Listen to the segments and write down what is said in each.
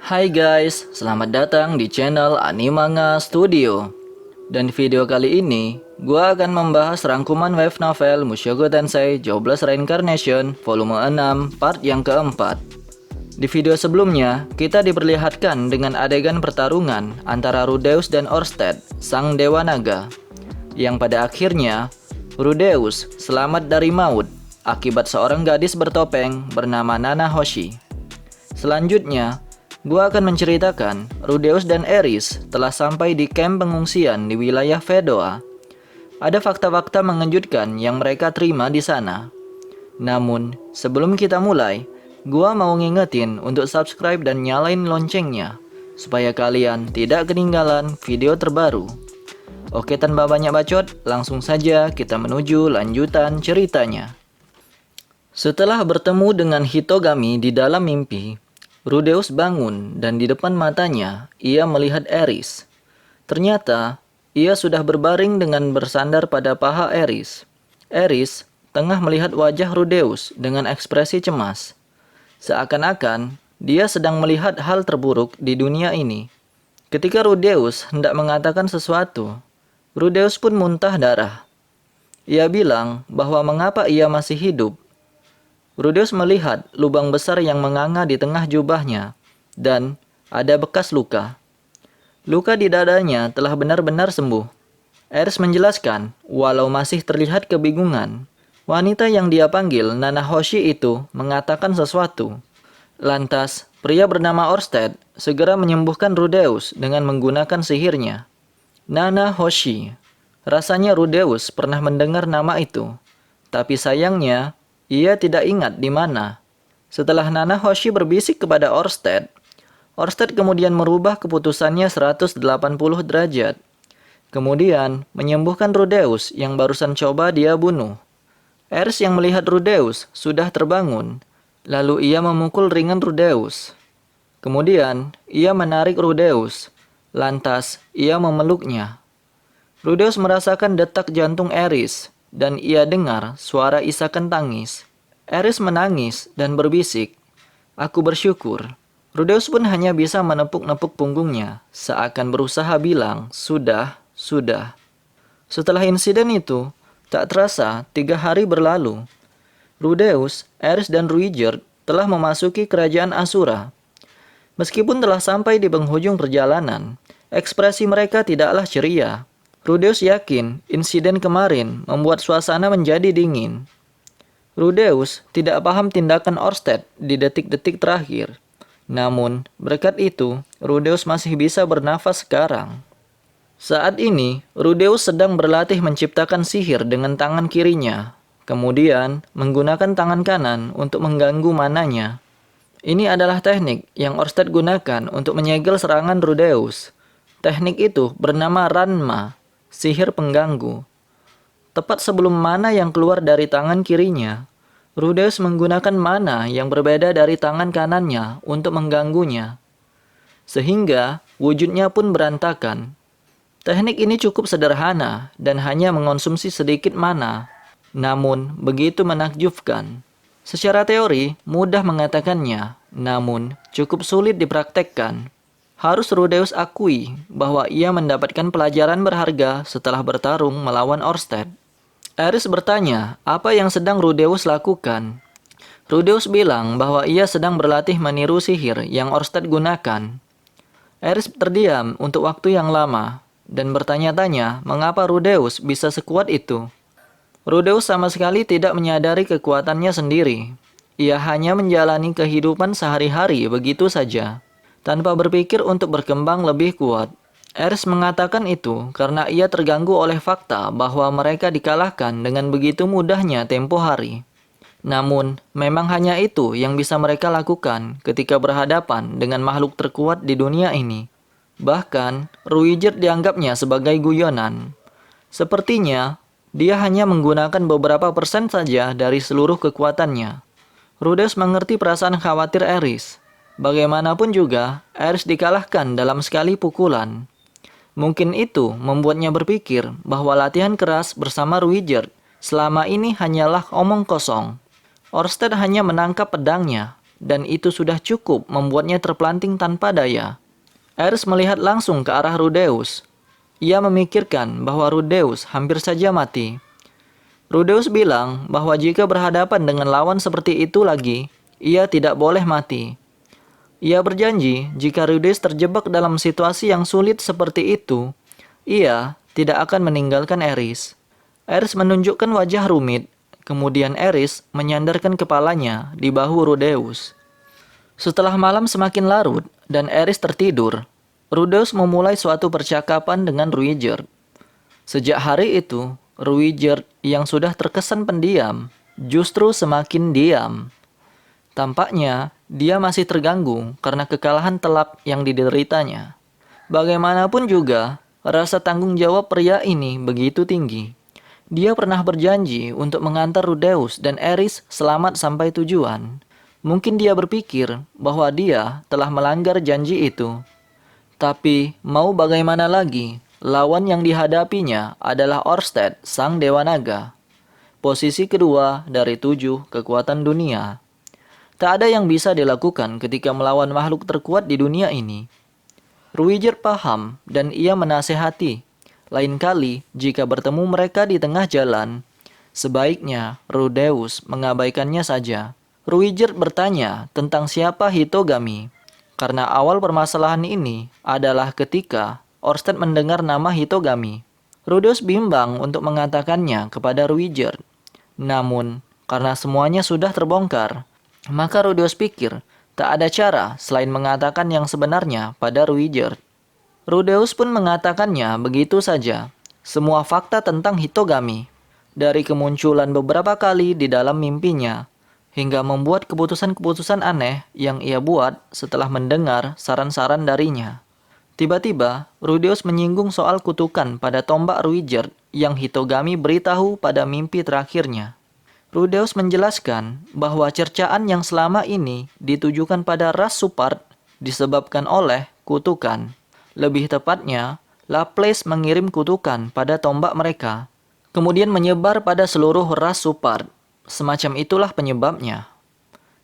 Hai guys, selamat datang di channel Animanga Studio. Dan di video kali ini, gua akan membahas rangkuman wave novel Mushoku Tensei Jobless Reincarnation volume 6 part yang keempat. Di video sebelumnya, kita diperlihatkan dengan adegan pertarungan antara Rudeus dan Orsted, sang Dewa Naga. Yang pada akhirnya, Rudeus selamat dari maut akibat seorang gadis bertopeng bernama Nana Hoshi. Selanjutnya, gua akan menceritakan Rudeus dan Eris telah sampai di kamp pengungsian di wilayah Fedoa. Ada fakta-fakta mengejutkan yang mereka terima di sana. Namun, sebelum kita mulai, gua mau ngingetin untuk subscribe dan nyalain loncengnya supaya kalian tidak ketinggalan video terbaru. Oke, tanpa banyak bacot, langsung saja kita menuju lanjutan ceritanya. Setelah bertemu dengan Hitogami di dalam mimpi, Rudeus bangun dan di depan matanya ia melihat Eris. Ternyata ia sudah berbaring dengan bersandar pada paha Eris. Eris tengah melihat wajah Rudeus dengan ekspresi cemas. Seakan-akan dia sedang melihat hal terburuk di dunia ini. Ketika Rudeus hendak mengatakan sesuatu, Rudeus pun muntah darah. Ia bilang bahwa mengapa ia masih hidup. Rudeus melihat lubang besar yang menganga di tengah jubahnya, dan ada bekas luka. Luka di dadanya telah benar-benar sembuh. Eris menjelaskan, walau masih terlihat kebingungan. Wanita yang dia panggil Nana Hoshi itu mengatakan sesuatu. Lantas, pria bernama Orsted segera menyembuhkan Rudeus dengan menggunakan sihirnya. Nana Hoshi. Rasanya Rudeus pernah mendengar nama itu. Tapi sayangnya, ia tidak ingat di mana. Setelah Nana Hoshi berbisik kepada Orsted, Orsted kemudian merubah keputusannya 180 derajat. Kemudian menyembuhkan Rudeus yang barusan coba dia bunuh. Eris yang melihat Rudeus sudah terbangun, lalu ia memukul ringan Rudeus. Kemudian ia menarik Rudeus, lantas ia memeluknya. Rudeus merasakan detak jantung Eris, dan ia dengar suara isakan tangis. Eris menangis dan berbisik, "Aku bersyukur." Rudeus pun hanya bisa menepuk-nepuk punggungnya, seakan berusaha bilang, Sudah. Setelah insiden itu, tak terasa 3 hari berlalu. Rudeus, Eris dan Ruijerd telah memasuki kerajaan Asura. Meskipun telah sampai di penghujung perjalanan, ekspresi mereka tidaklah ceria. Rudeus yakin insiden kemarin membuat suasana menjadi dingin. Rudeus tidak paham tindakan Orsted di detik-detik terakhir. Namun, berkat itu, Rudeus masih bisa bernafas sekarang. Saat ini, Rudeus sedang berlatih menciptakan sihir dengan tangan kirinya. Kemudian, menggunakan tangan kanan untuk mengganggu mananya. Ini adalah teknik yang Orsted gunakan untuk menyegel serangan Rudeus. Teknik itu bernama Ranma, sihir pengganggu. Tepat sebelum mana yang keluar dari tangan kirinya, Rudeus menggunakan mana yang berbeda dari tangan kanannya untuk mengganggunya. Sehingga wujudnya pun berantakan. Teknik ini cukup sederhana dan hanya mengonsumsi sedikit mana. Namun begitu menakjubkan. Secara teori mudah mengatakannya, namun cukup sulit dipraktekkan. Harus Rudeus akui bahwa ia mendapatkan pelajaran berharga setelah bertarung melawan Orsted. Eris bertanya apa yang sedang Rudeus lakukan. Rudeus bilang bahwa ia sedang berlatih meniru sihir yang Orsted gunakan. Eris terdiam untuk waktu yang lama dan bertanya-tanya mengapa Rudeus bisa sekuat itu. Rudeus sama sekali tidak menyadari kekuatannya sendiri. Ia hanya menjalani kehidupan sehari-hari begitu saja, tanpa berpikir untuk berkembang lebih kuat. Eris mengatakan itu karena ia terganggu oleh fakta bahwa mereka dikalahkan dengan begitu mudahnya tempo hari. Namun, memang hanya itu yang bisa mereka lakukan ketika berhadapan dengan makhluk terkuat di dunia ini. Bahkan, Ruijerd dianggapnya sebagai guyonan. Sepertinya, dia hanya menggunakan beberapa persen saja dari seluruh kekuatannya. Rudeus mengerti perasaan khawatir Eris. Bagaimanapun juga, Eris dikalahkan dalam sekali pukulan. Mungkin itu membuatnya berpikir bahwa latihan keras bersama Ruijerd selama ini hanyalah omong kosong. Orsted hanya menangkap pedangnya, dan itu sudah cukup membuatnya terpelanting tanpa daya. Ares melihat langsung ke arah Rudeus. Ia memikirkan bahwa Rudeus hampir saja mati. Rudeus bilang bahwa jika berhadapan dengan lawan seperti itu lagi, ia tidak boleh mati. Ia berjanji jika Rudeus terjebak dalam situasi yang sulit seperti itu, ia tidak akan meninggalkan Ares. Ares menunjukkan wajah rumit, kemudian Ares menyandarkan kepalanya di bahu Rudeus. Setelah malam semakin larut dan Ares tertidur, Rudeus memulai suatu percakapan dengan Ruijerd. Sejak hari itu, Ruijerd yang sudah terkesan pendiam, justru semakin diam. Tampaknya, dia masih terganggu karena kekalahan telak yang dideritanya. Bagaimanapun juga, rasa tanggung jawab pria ini begitu tinggi. Dia pernah berjanji untuk mengantar Rudeus dan Ares selamat sampai tujuan. Mungkin dia berpikir bahwa dia telah melanggar janji itu. Tapi, mau bagaimana lagi, lawan yang dihadapinya adalah Orsted, sang Dewa Naga. Posisi kedua dari 7 kekuatan dunia. Tak ada yang bisa dilakukan ketika melawan makhluk terkuat di dunia ini. Ruijerd paham dan ia menasehati. Lain kali, jika bertemu mereka di tengah jalan, sebaiknya Rudeus mengabaikannya saja. Ruijerd bertanya tentang siapa Hitogami. Karena awal permasalahan ini adalah ketika Orsted mendengar nama Hitogami. Rudeus bimbang untuk mengatakannya kepada Ruijerd. Namun, karena semuanya sudah terbongkar, maka Rudeus pikir tak ada cara selain mengatakan yang sebenarnya pada Ruijerd. Rudeus pun mengatakannya begitu saja. Semua fakta tentang Hitogami, dari kemunculan beberapa kali di dalam mimpinya, hingga membuat keputusan-keputusan aneh yang ia buat setelah mendengar saran-saran darinya. Tiba-tiba, Rudeus menyinggung soal kutukan pada tombak Ruijerd yang Hitogami beritahu pada mimpi terakhirnya. Rudeus menjelaskan bahwa cercaan yang selama ini ditujukan pada ras Supard disebabkan oleh kutukan. Lebih tepatnya, Laplace mengirim kutukan pada tombak mereka, kemudian menyebar pada seluruh ras Supard. Semacam itulah penyebabnya.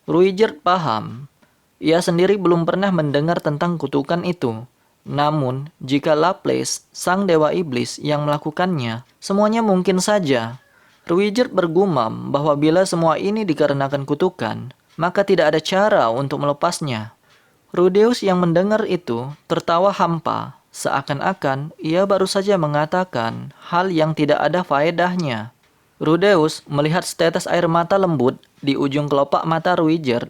Ruijerd paham. Ia sendiri belum pernah mendengar tentang kutukan itu. Namun, jika Laplace, sang dewa iblis yang melakukannya, semuanya mungkin saja. Ruijerd bergumam bahwa bila semua ini dikarenakan kutukan, maka tidak ada cara untuk melepasnya. Rudeus yang mendengar itu tertawa hampa, seakan-akan ia baru saja mengatakan hal yang tidak ada faedahnya. Rudeus melihat setetes air mata lembut di ujung kelopak mata Ruijerd.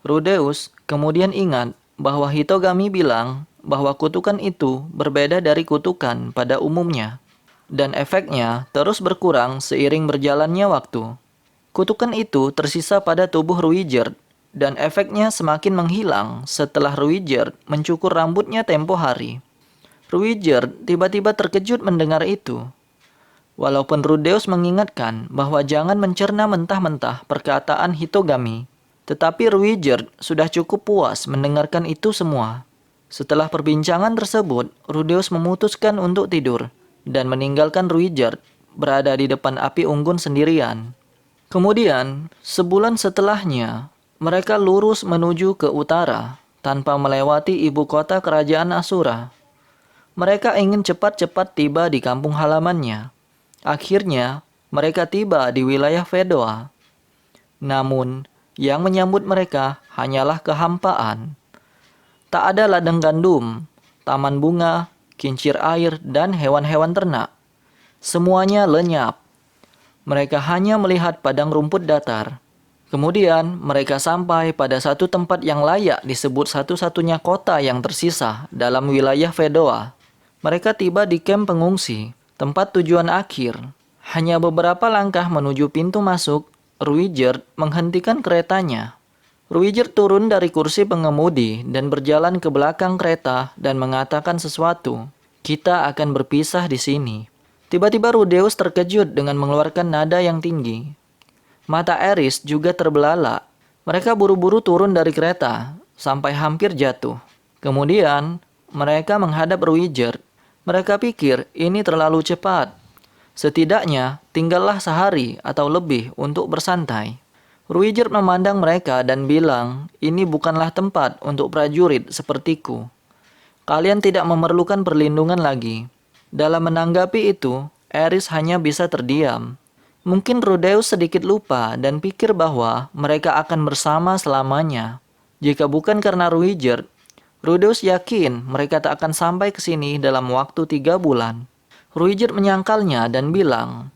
Rudeus kemudian ingat bahwa Hitogami bilang bahwa kutukan itu berbeda dari kutukan pada umumnya, dan efeknya terus berkurang seiring berjalannya waktu. Kutukan itu tersisa pada tubuh Ruijerd, dan efeknya semakin menghilang setelah Ruijerd mencukur rambutnya tempo hari. Ruijerd tiba-tiba terkejut mendengar itu. Walaupun Rudeus mengingatkan bahwa jangan mencerna mentah-mentah perkataan Hitogami, tetapi Ruijerd sudah cukup puas mendengarkan itu semua. Setelah perbincangan tersebut, Rudeus memutuskan untuk tidur dan meninggalkan Ruijerd berada di depan api unggun sendirian. Kemudian, sebulan setelahnya, mereka lurus menuju ke utara tanpa melewati ibu kota kerajaan Asura. Mereka ingin cepat-cepat tiba di kampung halamannya. Akhirnya, mereka tiba di wilayah Fedoa. Namun, yang menyambut mereka hanyalah kehampaan. Tak ada ladang gandum, taman bunga, kincir air, dan hewan-hewan ternak. Semuanya lenyap. Mereka hanya melihat padang rumput datar. Kemudian, mereka sampai pada satu tempat yang layak disebut satu-satunya kota yang tersisa dalam wilayah Fedoa. Mereka tiba di kamp pengungsi, tempat tujuan akhir. Hanya beberapa langkah menuju pintu masuk, Ruijerd menghentikan keretanya. Ruijerd turun dari kursi pengemudi dan berjalan ke belakang kereta dan mengatakan sesuatu. Kita akan berpisah di sini. Tiba-tiba Rudeus terkejut dengan mengeluarkan nada yang tinggi. Mata Ares juga terbelalak. Mereka buru-buru turun dari kereta sampai hampir jatuh. Kemudian, mereka menghadap Ruijerd. Mereka pikir ini terlalu cepat. Setidaknya tinggallah sehari atau lebih untuk bersantai. Ruijerd memandang mereka dan bilang, "Ini bukanlah tempat untuk prajurit sepertiku. Kalian tidak memerlukan perlindungan lagi." Dalam menanggapi itu, Aerys hanya bisa terdiam. Mungkin Rudeus sedikit lupa dan pikir bahwa mereka akan bersama selamanya. Jika bukan karena Ruijerd, Rudeus yakin mereka tak akan sampai ke sini dalam waktu 3 bulan. Ruijerd menyangkalnya dan bilang,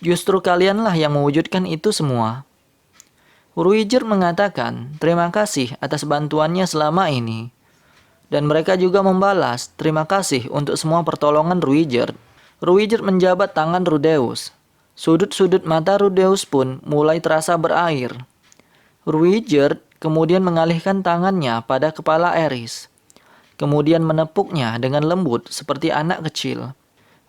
"Justru kalianlah yang mewujudkan itu semua." Ruijerd mengatakan terima kasih atas bantuannya selama ini. Dan mereka juga membalas terima kasih untuk semua pertolongan Ruijerd. Ruijerd menjabat tangan Rudeus. Sudut-sudut mata Rudeus pun mulai terasa berair. Ruijerd kemudian mengalihkan tangannya pada kepala Aerys. Kemudian menepuknya dengan lembut seperti anak kecil.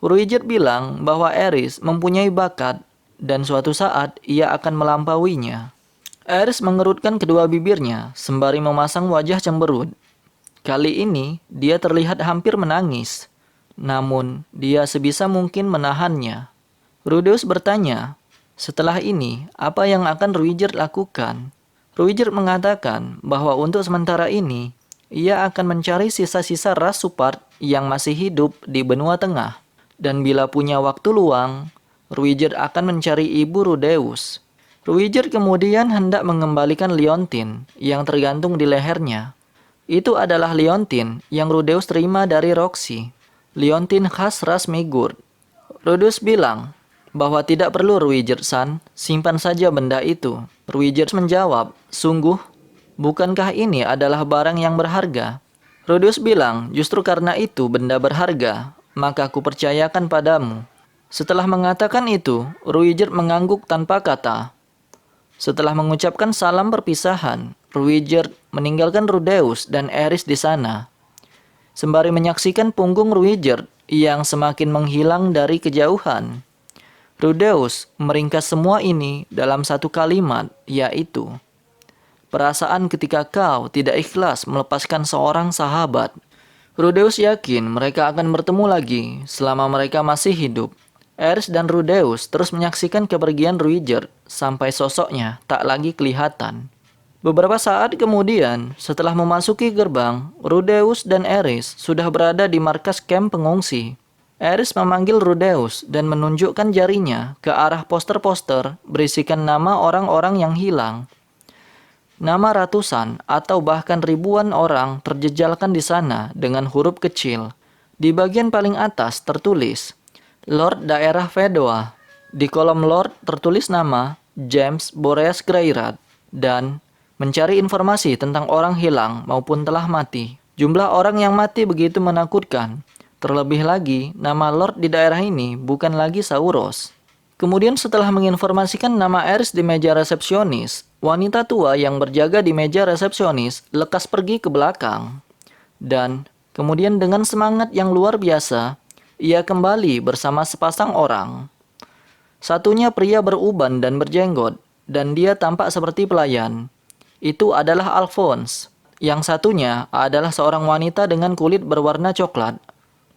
Ruijerd bilang bahwa Aerys mempunyai bakat dan suatu saat ia akan melampauinya. Aerys mengerutkan kedua bibirnya sembari memasang wajah cemberut. Kali ini dia terlihat hampir menangis. Namun dia sebisa mungkin menahannya. Rudeus bertanya, "Setelah ini, apa yang akan Ruijerd lakukan?" Ruijerd mengatakan bahwa untuk sementara ini, ia akan mencari sisa-sisa ras Supart yang masih hidup di benua tengah. Dan bila punya waktu luang, Ruijerd akan mencari ibu Rudeus. Ruijerd kemudian hendak mengembalikan liontin yang tergantung di lehernya. Itu adalah liontin yang Rudeus terima dari Roxy. Liontin khas ras Migurd. Rudeus bilang bahwa tidak perlu Ruijerd-san, simpan saja benda itu. Ruijerd menjawab, "Sungguh, bukankah ini adalah barang yang berharga?" Rudeus bilang, "Justru karena itu benda berharga, maka aku percayakan padamu." Setelah mengatakan itu, Ruijerd mengangguk tanpa kata. Setelah mengucapkan salam perpisahan, Ruijerd meninggalkan Rudeus dan Aerys di sana. Sembari menyaksikan punggung Ruijerd yang semakin menghilang dari kejauhan, Rudeus meringkas semua ini dalam satu kalimat, yaitu, "Perasaan ketika kau tidak ikhlas melepaskan seorang sahabat." Rudeus yakin mereka akan bertemu lagi selama mereka masih hidup. Aerys dan Rudeus terus menyaksikan kepergian Ruijerd sampai sosoknya tak lagi kelihatan. Beberapa saat kemudian, setelah memasuki gerbang, Rudeus dan Aerys sudah berada di markas kamp pengungsi. Aerys memanggil Rudeus dan menunjukkan jarinya ke arah poster-poster berisikan nama orang-orang yang hilang. Nama ratusan atau bahkan ribuan orang terjejalkan di sana dengan huruf kecil. Di bagian paling atas tertulis, "Lord Daerah Fedoa." Di kolom Lord tertulis nama James Boreas Greyrat dan mencari informasi tentang orang hilang maupun telah mati. Jumlah orang yang mati begitu menakutkan. Terlebih lagi, nama Lord di daerah ini bukan lagi Sauros. Kemudian setelah menginformasikan nama Aerys di meja resepsionis, wanita tua yang berjaga di meja resepsionis lekas pergi ke belakang. Dan kemudian dengan semangat yang luar biasa, ia kembali bersama sepasang orang. Satunya pria beruban dan berjenggot, dan dia tampak seperti pelayan. Itu adalah Alphonse. Yang satunya adalah seorang wanita dengan kulit berwarna coklat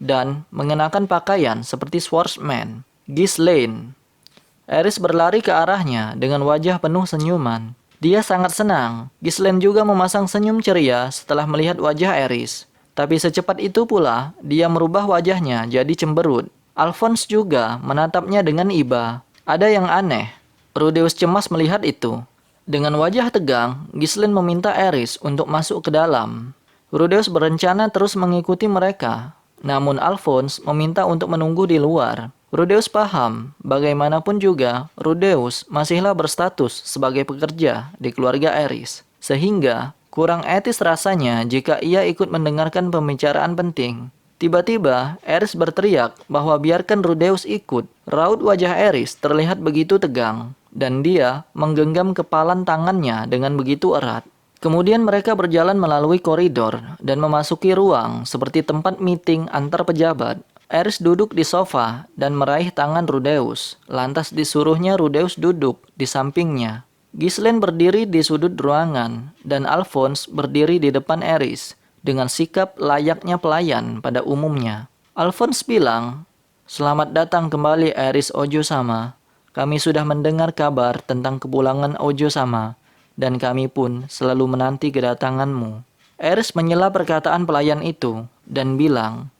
dan mengenakan pakaian seperti swordsman, Ghislaine. Aerys berlari ke arahnya dengan wajah penuh senyuman. Dia sangat senang. Ghislaine juga memasang senyum ceria setelah melihat wajah Aerys. Tapi secepat itu pula, dia merubah wajahnya jadi cemberut. Alphonse juga menatapnya dengan iba. Ada yang aneh. Rudeus cemas melihat itu. Dengan wajah tegang, Ghislaine meminta Aerys untuk masuk ke dalam. Rudeus berencana terus mengikuti mereka. Namun Alphonse meminta untuk menunggu di luar. Rudeus paham, bagaimanapun juga, Rudeus masihlah berstatus sebagai pekerja di keluarga Aerys. Sehingga, kurang etis rasanya jika ia ikut mendengarkan pembicaraan penting. Tiba-tiba, Aerys berteriak bahwa biarkan Rudeus ikut. Raut wajah Aerys terlihat begitu tegang, dan dia menggenggam kepalan tangannya dengan begitu erat. Kemudian mereka berjalan melalui koridor dan memasuki ruang seperti tempat meeting antar pejabat. Aerys duduk di sofa dan meraih tangan Rudeus. Lantas disuruhnya Rudeus duduk di sampingnya. Ghislaine berdiri di sudut ruangan dan Alphonse berdiri di depan Aerys dengan sikap layaknya pelayan pada umumnya. Alphonse bilang, "Selamat datang kembali Aerys Ojo-sama. Kami sudah mendengar kabar tentang kepulangan Ojo sama, dan kami pun selalu menanti kedatanganmu." Eris menyela perkataan pelayan itu dan bilang,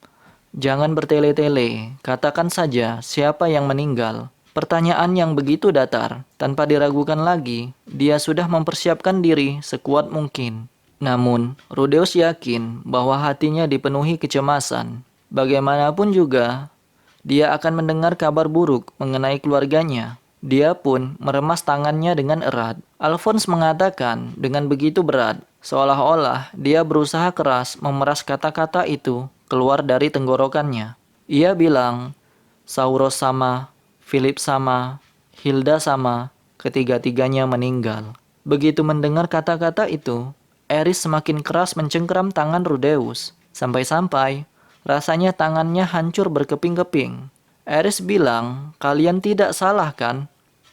"Jangan bertele-tele, katakan saja siapa yang meninggal." Pertanyaan yang begitu datar, tanpa diragukan lagi, dia sudah mempersiapkan diri sekuat mungkin. Namun, Rudeus yakin bahwa hatinya dipenuhi kecemasan. Bagaimanapun juga, dia akan mendengar kabar buruk mengenai keluarganya. Dia pun meremas tangannya dengan erat. Alphonse mengatakan dengan begitu berat, seolah-olah dia berusaha keras memeras kata-kata itu keluar dari tenggorokannya. Ia bilang, "Sauros sama, Philip sama, Hilda sama, ketiga-tiganya meninggal." Begitu mendengar kata-kata itu, Eris semakin keras mencengkeram tangan Rudeus, sampai-sampai rasanya tangannya hancur berkeping-keping. Eris bilang, "Kalian tidak salah kan?"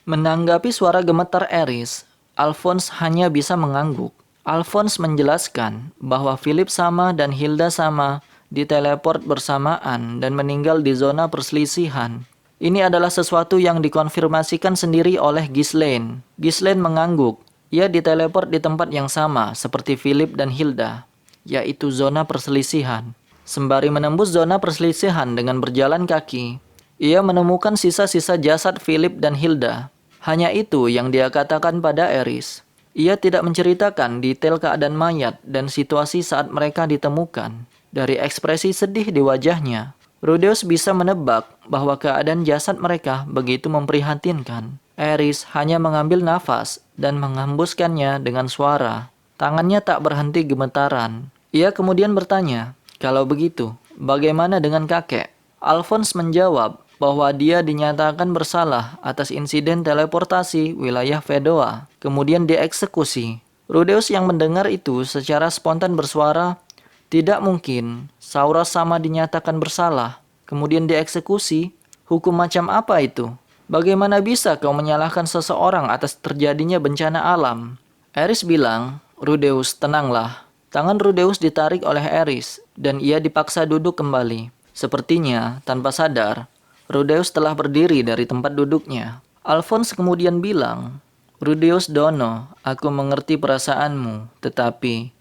Menanggapi suara gemetar Eris, Alphonse hanya bisa mengangguk. Alphonse menjelaskan bahwa Philip sama dan Hilda sama diteleport bersamaan dan meninggal di zona perselisihan. Ini adalah sesuatu yang dikonfirmasikan sendiri oleh Ghislaine. Ghislaine mengangguk. Ia diteleport di tempat yang sama seperti Philip dan Hilda, yaitu zona perselisihan. Sembari menembus zona perselisihan dengan berjalan kaki, ia menemukan sisa-sisa jasad Philip dan Hilda. Hanya itu yang dia katakan pada Eris. Ia tidak menceritakan detail keadaan mayat dan situasi saat mereka ditemukan. Dari ekspresi sedih di wajahnya, Rudeus bisa menebak bahwa keadaan jasad mereka begitu memprihatinkan. Eris hanya mengambil nafas dan menghembuskannya dengan suara. Tangannya tak berhenti gemetaran. Ia kemudian bertanya, "Kalau begitu, bagaimana dengan kakek?" Alphonse menjawab bahwa dia dinyatakan bersalah atas insiden teleportasi wilayah Fedoa, kemudian dieksekusi. Rudeus yang mendengar itu secara spontan bersuara, "Tidak mungkin, Sauros sama dinyatakan bersalah, kemudian dieksekusi. Hukum macam apa itu? Bagaimana bisa kau menyalahkan seseorang atas terjadinya bencana alam?" Eris bilang, "Rudeus, tenanglah." Tangan Rudeus ditarik oleh Eris, dan ia dipaksa duduk kembali. Sepertinya, tanpa sadar, Rudeus telah berdiri dari tempat duduknya. Alphonse kemudian bilang, "Rudeus Dono, aku mengerti perasaanmu, tetapi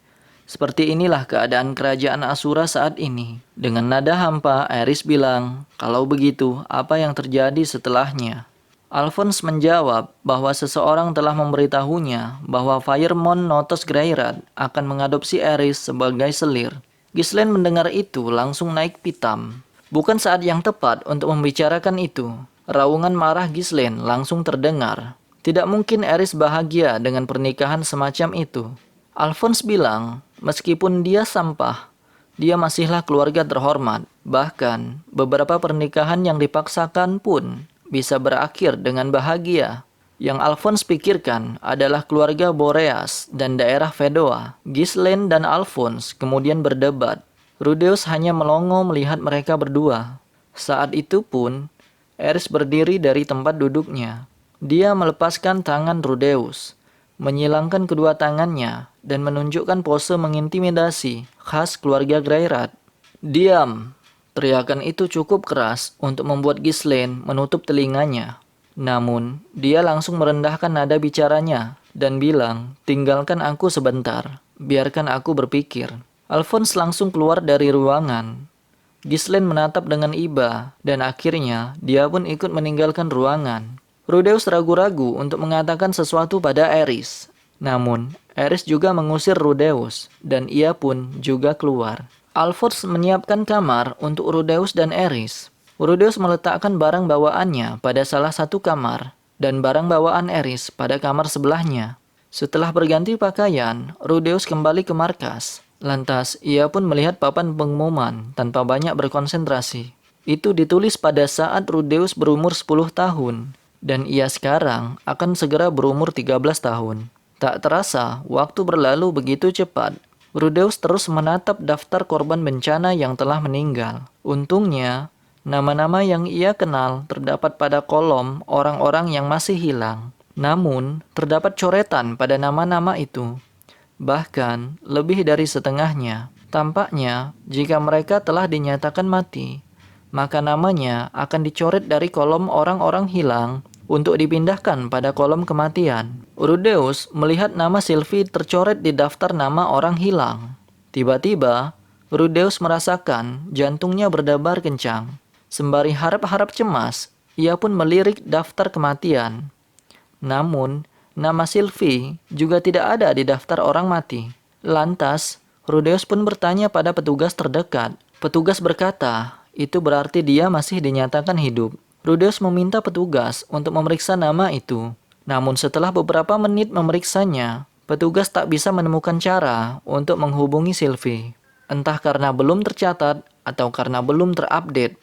seperti inilah keadaan kerajaan Asura saat ini." Dengan nada hampa, Eris bilang, "Kalau begitu, apa yang terjadi setelahnya?" Alphonse menjawab bahwa seseorang telah memberitahunya bahwa Firemon Notos Greirat akan mengadopsi Eris sebagai selir. Ghislaine mendengar itu langsung naik pitam. Bukan saat yang tepat untuk membicarakan itu. Raungan marah Ghislaine langsung terdengar. Tidak mungkin Eris bahagia dengan pernikahan semacam itu. Alphonse bilang, meskipun dia sampah, dia masihlah keluarga terhormat. Bahkan, beberapa pernikahan yang dipaksakan pun bisa berakhir dengan bahagia. Yang Alphonse pikirkan adalah keluarga Boreas dan daerah Fedoa. Ghislaine dan Alphonse kemudian berdebat. Rudeus hanya melongo melihat mereka berdua. Saat itu pun, Eris berdiri dari tempat duduknya. Dia melepaskan tangan Rudeus, menyilangkan kedua tangannya, dan menunjukkan pose mengintimidasi khas keluarga Greirat. "Diam!" Teriakan itu cukup keras untuk membuat Ghislaine menutup telinganya. Namun, dia langsung merendahkan nada bicaranya dan bilang, "Tinggalkan aku sebentar, biarkan aku berpikir." Alphonse langsung keluar dari ruangan. Ghislaine menatap dengan iba, dan akhirnya dia pun ikut meninggalkan ruangan. Rudeus ragu-ragu untuk mengatakan sesuatu pada Eris. Namun, Eris juga mengusir Rudeus, dan ia pun juga keluar. Alphonse menyiapkan kamar untuk Rudeus dan Eris. Rudeus meletakkan barang bawaannya pada salah satu kamar, dan barang bawaan Eris pada kamar sebelahnya. Setelah berganti pakaian, Rudeus kembali ke markas. Lantas, ia pun melihat papan pengumuman tanpa banyak berkonsentrasi. Itu ditulis pada saat Rudeus berumur 10 tahun, dan ia sekarang akan segera berumur 13 tahun. Tak terasa, waktu berlalu begitu cepat. Rudeus terus menatap daftar korban bencana yang telah meninggal. Untungnya, nama-nama yang ia kenal terdapat pada kolom orang-orang yang masih hilang. Namun, terdapat coretan pada nama-nama itu. Bahkan, lebih dari setengahnya. Tampaknya, jika mereka telah dinyatakan mati, maka namanya akan dicoret dari kolom orang-orang hilang untuk dipindahkan pada kolom kematian. Rudeus melihat nama Sylvie tercoret di daftar nama orang hilang. Tiba-tiba, Rudeus merasakan jantungnya berdebar kencang. Sembari harap-harap cemas, ia pun melirik daftar kematian. Namun, nama Sylvie juga tidak ada di daftar orang mati. Lantas, Rudeus pun bertanya pada petugas terdekat. Petugas berkata, itu berarti dia masih dinyatakan hidup. Rudeus meminta petugas untuk memeriksa nama itu. Namun setelah beberapa menit memeriksanya, petugas tak bisa menemukan cara untuk menghubungi Sylvie. Entah karena belum tercatat atau karena belum terupdate.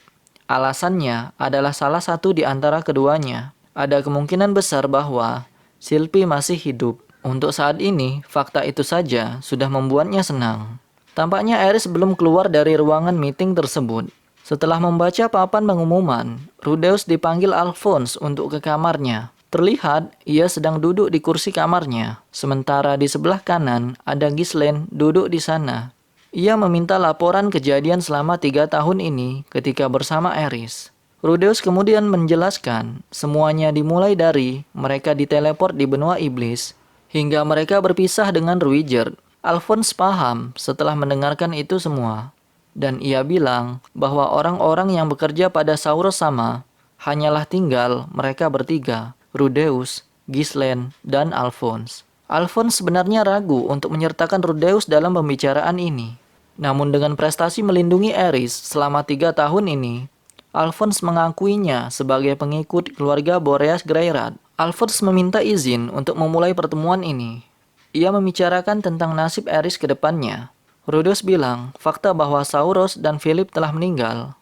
Alasannya adalah salah satu di antara keduanya. Ada kemungkinan besar bahwa Sylvie masih hidup. Untuk saat ini, fakta itu saja sudah membuatnya senang. Tampaknya Aris belum keluar dari ruangan meeting tersebut. Setelah membaca papan pengumuman, Rudeus dipanggil Alphonse untuk ke kamarnya. Terlihat ia sedang duduk di kursi kamarnya, sementara di sebelah kanan ada Ghislaine duduk di sana. Ia meminta laporan kejadian selama 3 tahun ini ketika bersama Aris. Rudeus kemudian menjelaskan semuanya dimulai dari mereka diteleport di benua iblis, hingga mereka berpisah dengan Ruijerd. Alphonse paham setelah mendengarkan itu semua. Dan ia bilang bahwa orang-orang yang bekerja pada Sauros sama hanyalah tinggal mereka bertiga, Rudeus, Ghislaine, dan Alphonse. Alphonse sebenarnya ragu untuk menyertakan Rudeus dalam pembicaraan ini. Namun dengan prestasi melindungi Aris selama 3 tahun ini, Alphonse mengakuinya sebagai pengikut keluarga Boreas Greyrad. Alphonse meminta izin untuk memulai pertemuan ini. Ia membicarakan tentang nasib Aris ke depannya. Rudeus bilang fakta bahwa Sauros dan Philip telah meninggal.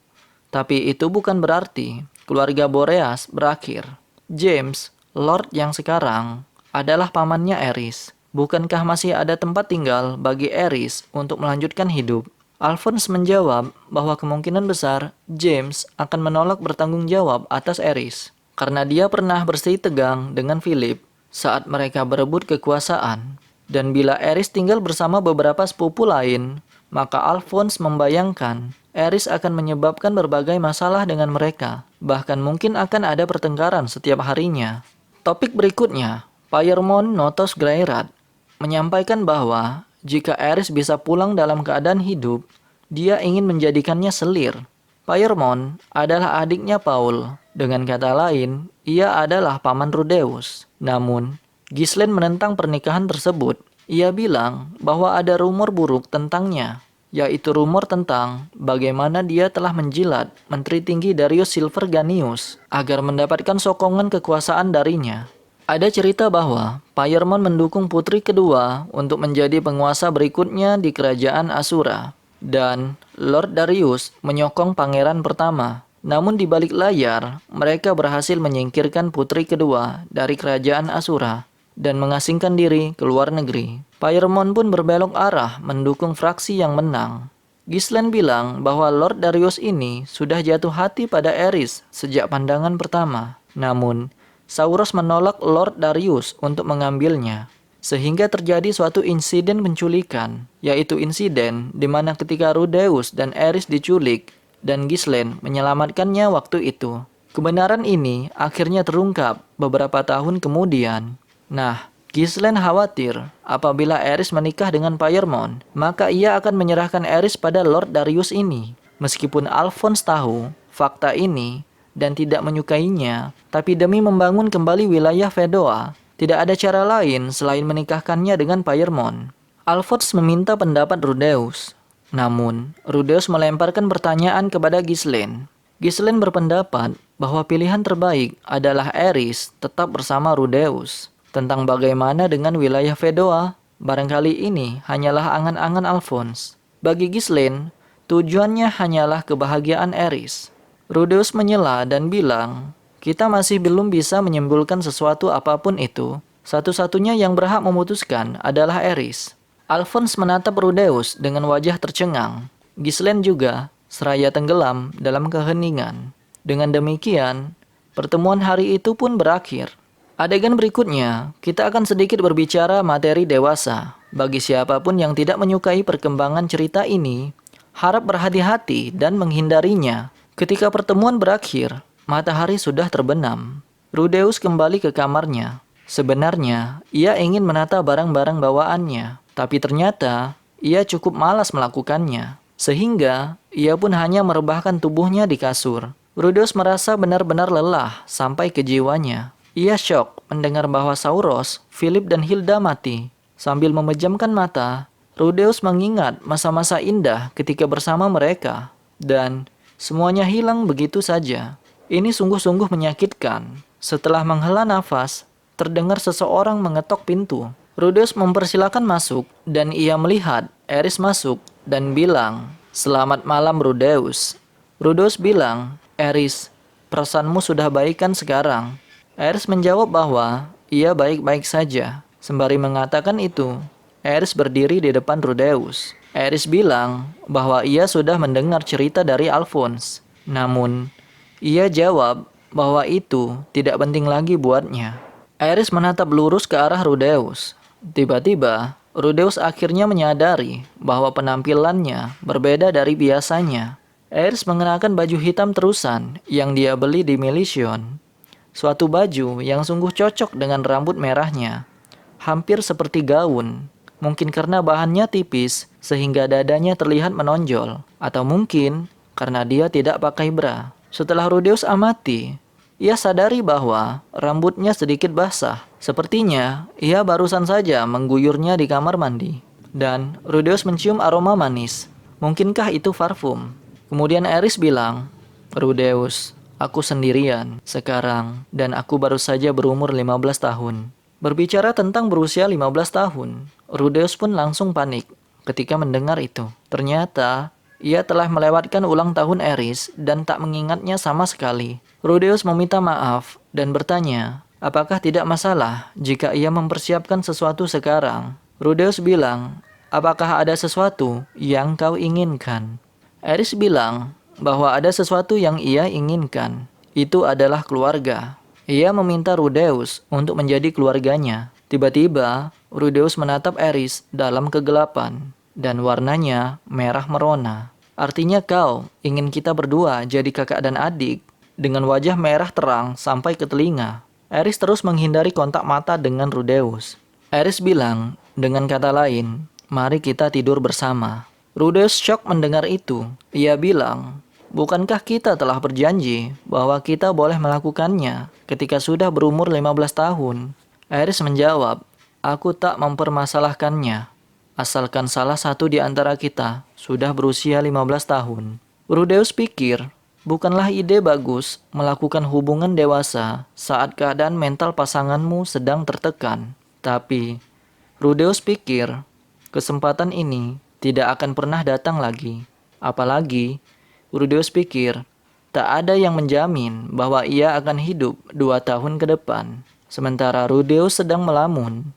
Tapi itu bukan berarti keluarga Boreas berakhir. James, Lord yang sekarang, adalah pamannya Aris. Bukankah masih ada tempat tinggal bagi Aris untuk melanjutkan hidup? Alphonse menjawab bahwa kemungkinan besar James akan menolak bertanggung jawab atas Aris. Karena dia pernah bersih tegang dengan Philip saat mereka berebut kekuasaan. Dan bila Aris tinggal bersama beberapa sepupu lain, maka Alphonse membayangkan Aris akan menyebabkan berbagai masalah dengan mereka. Bahkan mungkin akan ada pertengkaran setiap harinya. Topik berikutnya, Pyrmont Notos Greyrad menyampaikan bahwa jika Aris bisa pulang dalam keadaan hidup, dia ingin menjadikannya selir. Pyrmont adalah adiknya Paul. Dengan kata lain, ia adalah paman Rudeus. Namun, Ghislaine menentang pernikahan tersebut. Ia bilang bahwa ada rumor buruk tentangnya, yaitu rumor tentang bagaimana dia telah menjilat Menteri Tinggi Darius Silverganius agar mendapatkan sokongan kekuasaan darinya. Ada cerita bahwa Pyrmont mendukung putri kedua untuk menjadi penguasa berikutnya di kerajaan Asura, dan Lord Darius menyokong pangeran pertama. Namun di balik layar, mereka berhasil menyingkirkan putri kedua dari kerajaan Asura dan mengasingkan diri ke luar negeri. Pyrmont pun berbelok arah mendukung fraksi yang menang. Ghislaine bilang bahwa Lord Darius ini sudah jatuh hati pada Aris sejak pandangan pertama. Namun, Sauros menolak Lord Darius untuk mengambilnya. Sehingga terjadi suatu insiden penculikan, yaitu insiden di mana ketika Rudeus dan Aris diculik dan Ghislaine menyelamatkannya waktu itu. Kebenaran ini akhirnya terungkap beberapa tahun kemudian. Nah, Ghislaine khawatir apabila Aris menikah dengan Pyrmont, maka ia akan menyerahkan Aris pada Lord Darius ini. Meskipun Alphonse tahu fakta ini dan tidak menyukainya, tapi demi membangun kembali wilayah Fedoa, tidak ada cara lain selain menikahkannya dengan Pyrmont. Alphonse meminta pendapat Rudeus. Namun, Rudeus melemparkan pertanyaan kepada Ghislaine. Ghislaine berpendapat bahwa pilihan terbaik adalah Aris tetap bersama Rudeus. Tentang bagaimana dengan wilayah Fedoa, barangkali ini hanyalah angan-angan Alphonse. Bagi Ghislaine, tujuannya hanyalah kebahagiaan Aris. Rudeus menyela dan bilang, kita masih belum bisa menyimpulkan sesuatu apapun itu. Satu-satunya yang berhak memutuskan adalah Aris. Alphonse menatap Rudeus dengan wajah tercengang. Ghislaine juga seraya tenggelam dalam keheningan. Dengan demikian, pertemuan hari itu pun berakhir. Adegan berikutnya, kita akan sedikit berbicara materi dewasa. Bagi siapapun yang tidak menyukai perkembangan cerita ini, harap berhati-hati dan menghindarinya. Ketika pertemuan berakhir, matahari sudah terbenam. Rudeus kembali ke kamarnya. Sebenarnya, ia ingin menata barang-barang bawaannya, tapi ternyata ia cukup malas melakukannya. Sehingga, ia pun hanya merebahkan tubuhnya di kasur. Rudeus merasa benar-benar lelah sampai ke jiwanya. Ia syok mendengar bahwa Sauros, Philip, dan Hilda mati. Sambil memejamkan mata, Rudeus mengingat masa-masa indah ketika bersama mereka. Dan semuanya hilang begitu saja. Ini sungguh-sungguh menyakitkan. Setelah menghela nafas, terdengar seseorang mengetok pintu. Rudeus mempersilakan masuk dan ia melihat Eris masuk dan bilang, "Selamat malam Rudeus." Rudeus bilang, "Eris, perasaanmu sudah baik kan sekarang?" Eris menjawab bahwa ia baik-baik saja. Sembari mengatakan itu, Eris berdiri di depan Rudeus. Eris bilang bahwa ia sudah mendengar cerita dari Alphonse. Namun, ia jawab bahwa itu tidak penting lagi buatnya. Eris menatap lurus ke arah Rudeus. Tiba-tiba, Rudeus akhirnya menyadari bahwa penampilannya berbeda dari biasanya. Eris mengenakan baju hitam terusan yang dia beli di Milition. Suatu baju yang sungguh cocok dengan rambut merahnya. Hampir seperti gaun. Mungkin karena bahannya tipis sehingga dadanya terlihat menonjol. Atau mungkin karena dia tidak pakai bra. Setelah Rudeus amati, ia sadari bahwa rambutnya sedikit basah. Sepertinya ia barusan saja mengguyurnya di kamar mandi. Dan Rudeus mencium aroma manis. Mungkinkah itu parfum? Kemudian Eris bilang, "Rudeus, aku sendirian sekarang dan aku baru saja berumur 15 tahun." Berbicara tentang berusia 15 tahun, Rudeus pun langsung panik ketika mendengar itu. Ternyata ia telah melewatkan ulang tahun Eris dan tak mengingatnya sama sekali. Rudeus meminta maaf dan bertanya, apakah tidak masalah jika ia mempersiapkan sesuatu sekarang? Rudeus bilang, apakah ada sesuatu yang kau inginkan? Eris bilang bahwa ada sesuatu yang ia inginkan. Itu adalah keluarga. Ia meminta Rudeus untuk menjadi keluarganya. Tiba-tiba, Rudeus menatap Eris dalam kegelapan. Dan warnanya merah merona. Artinya kau ingin kita berdua jadi kakak dan adik dengan wajah merah terang sampai ke telinga. Eris terus menghindari kontak mata dengan Rudeus. Eris bilang, dengan kata lain, mari kita tidur bersama. Rudeus syok mendengar itu. Ia bilang, bukankah kita telah berjanji bahwa kita boleh melakukannya ketika sudah berumur 15 tahun? Eris menjawab, aku tak mempermasalahkannya. Asalkan salah satu di antara kita sudah berusia 15 tahun. Rudeus pikir, bukanlah ide bagus melakukan hubungan dewasa saat keadaan mental pasanganmu sedang tertekan. Tapi, Rudeus pikir, kesempatan ini tidak akan pernah datang lagi. Apalagi, Rudeus pikir, tak ada yang menjamin bahwa ia akan hidup 2 tahun ke depan. Sementara Rudeus sedang melamun,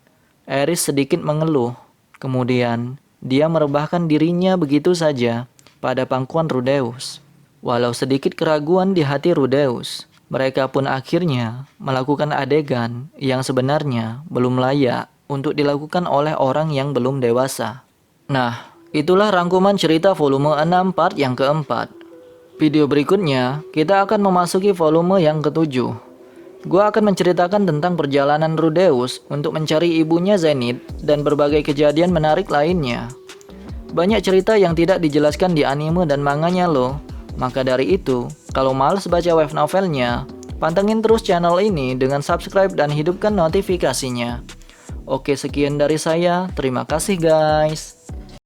Eris sedikit mengeluh. Kemudian, dia merebahkan dirinya begitu saja pada pangkuan Rudeus. Walau sedikit keraguan di hati Rudeus, mereka pun akhirnya melakukan adegan yang sebenarnya belum layak untuk dilakukan oleh orang yang belum dewasa. Nah, itulah rangkuman cerita volume 6 part yang keempat. Video berikutnya, kita akan memasuki volume yang ketujuh. Gua akan menceritakan tentang perjalanan Rudeus untuk mencari ibunya Zenith dan berbagai kejadian menarik lainnya. Banyak cerita yang tidak dijelaskan di anime dan manganya loh. Maka dari itu, kalau males baca web novelnya, pantengin terus channel ini dengan subscribe dan hidupkan notifikasinya. Oke, sekian dari saya. Terima kasih guys.